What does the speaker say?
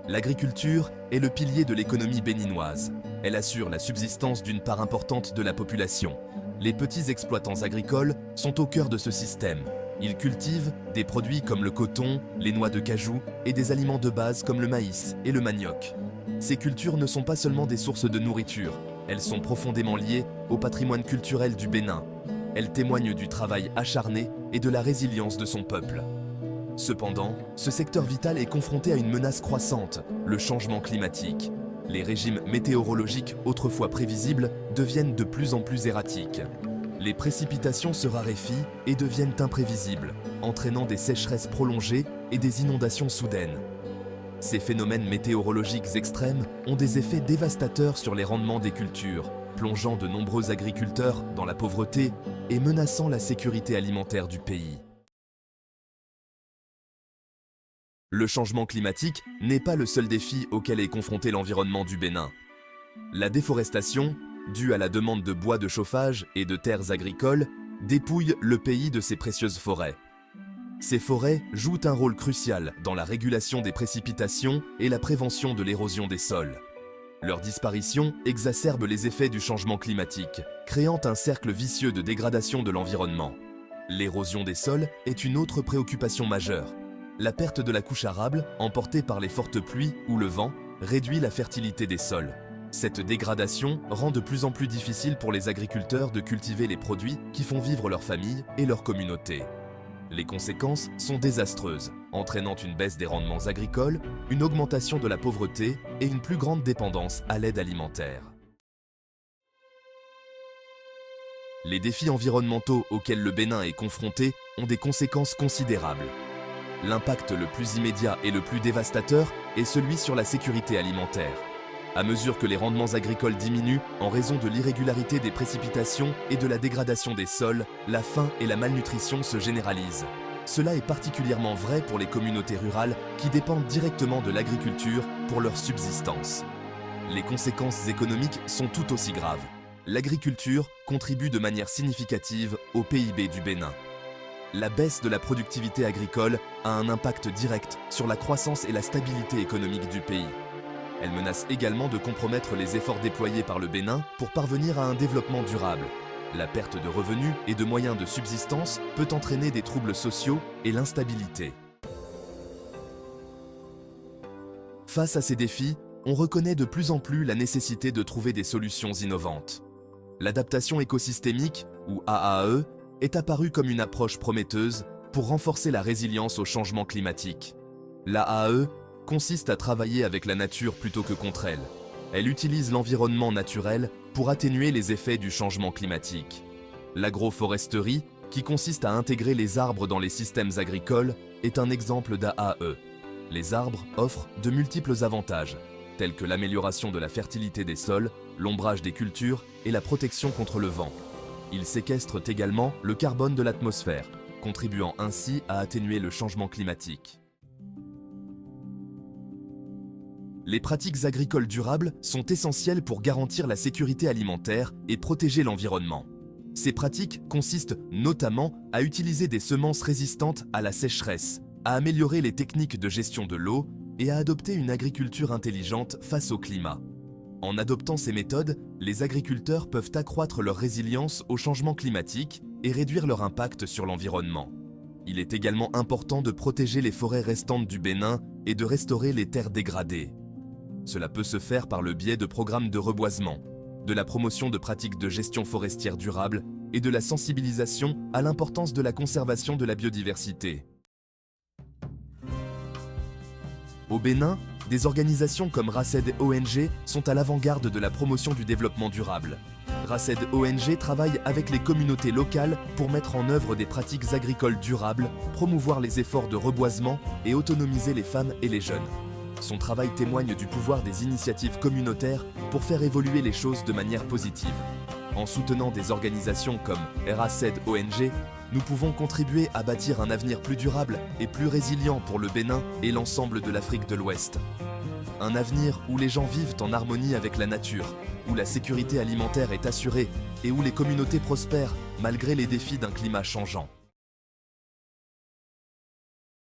L'agriculture est le pilier de l'économie béninoise. Elle assure la subsistance d'une part importante de la population. Les petits exploitants agricoles sont au cœur de ce système. Ils cultivent des produits comme le coton, les noix de cajou et des aliments de base comme le maïs et le manioc. Ces cultures ne sont pas seulement des sources de nourriture, elles sont profondément liées au patrimoine culturel du Bénin. Elles témoignent du travail acharné et de la résilience de son peuple. Cependant, ce secteur vital est confronté à une menace croissante, le changement climatique. Les régimes météorologiques autrefois prévisibles deviennent de plus en plus erratiques. Les précipitations se raréfient et deviennent imprévisibles, entraînant des sécheresses prolongées et des inondations soudaines. Ces phénomènes météorologiques extrêmes ont des effets dévastateurs sur les rendements des cultures, plongeant de nombreux agriculteurs dans la pauvreté et menaçant la sécurité alimentaire du pays. Le changement climatique n'est pas le seul défi auquel est confronté l'environnement du Bénin. La déforestation, due à la demande de bois de chauffage et de terres agricoles, dépouille le pays de ses précieuses forêts. Ces forêts jouent un rôle crucial dans la régulation des précipitations et la prévention de l'érosion des sols. Leur disparition exacerbe les effets du changement climatique, créant un cercle vicieux de dégradation de l'environnement. L'érosion des sols est une autre préoccupation majeure. La perte de la couche arable, emportée par les fortes pluies ou le vent, réduit la fertilité des sols. Cette dégradation rend de plus en plus difficile pour les agriculteurs de cultiver les produits qui font vivre leur famille et leur communauté. Les conséquences sont désastreuses, entraînant une baisse des rendements agricoles, une augmentation de la pauvreté et une plus grande dépendance à l'aide alimentaire. Les défis environnementaux auxquels le Bénin est confronté ont des conséquences considérables. L'impact le plus immédiat et le plus dévastateur est celui sur la sécurité alimentaire. À mesure que les rendements agricoles diminuent en raison de l'irrégularité des précipitations et de la dégradation des sols, la faim et la malnutrition se généralisent. Cela est particulièrement vrai pour les communautés rurales qui dépendent directement de l'agriculture pour leur subsistance. Les conséquences économiques sont tout aussi graves. L'agriculture contribue de manière significative au PIB du Bénin. La baisse de la productivité agricole a un impact direct sur la croissance et la stabilité économique du pays. Elle menace également de compromettre les efforts déployés par le Bénin pour parvenir à un développement durable. La perte de revenus et de moyens de subsistance peut entraîner des troubles sociaux et l'instabilité. Face à ces défis, on reconnaît de plus en plus la nécessité de trouver des solutions innovantes. L'adaptation écosystémique, ou AAE, est apparue comme une approche prometteuse pour renforcer la résilience au changement climatique. L'AAE consiste à travailler avec la nature plutôt que contre elle. Elle utilise l'environnement naturel pour atténuer les effets du changement climatique. L'agroforesterie, qui consiste à intégrer les arbres dans les systèmes agricoles, est un exemple d'AAE. Les arbres offrent de multiples avantages, tels que l'amélioration de la fertilité des sols, l'ombrage des cultures et la protection contre le vent. Ils séquestrent également le carbone de l'atmosphère, contribuant ainsi à atténuer le changement climatique. Les pratiques agricoles durables sont essentielles pour garantir la sécurité alimentaire et protéger l'environnement. Ces pratiques consistent notamment à utiliser des semences résistantes à la sécheresse, à améliorer les techniques de gestion de l'eau et à adopter une agriculture intelligente face au climat. En adoptant ces méthodes, les agriculteurs peuvent accroître leur résilience au changement climatique et réduire leur impact sur l'environnement. Il est également important de protéger les forêts restantes du Bénin et de restaurer les terres dégradées. Cela peut se faire par le biais de programmes de reboisement, de la promotion de pratiques de gestion forestière durable et de la sensibilisation à l'importance de la conservation de la biodiversité. Au Bénin, des organisations comme RACED ONG sont à l'avant-garde de la promotion du développement durable. RACED ONG travaille avec les communautés locales pour mettre en œuvre des pratiques agricoles durables, promouvoir les efforts de reboisement et autonomiser les femmes et les jeunes. Son travail témoigne du pouvoir des initiatives communautaires pour faire évoluer les choses de manière positive. En soutenant des organisations comme RACED ONG, nous pouvons contribuer à bâtir un avenir plus durable et plus résilient pour le Bénin et l'ensemble de l'Afrique de l'Ouest. Un avenir où les gens vivent en harmonie avec la nature, où la sécurité alimentaire est assurée et où les communautés prospèrent malgré les défis d'un climat changeant.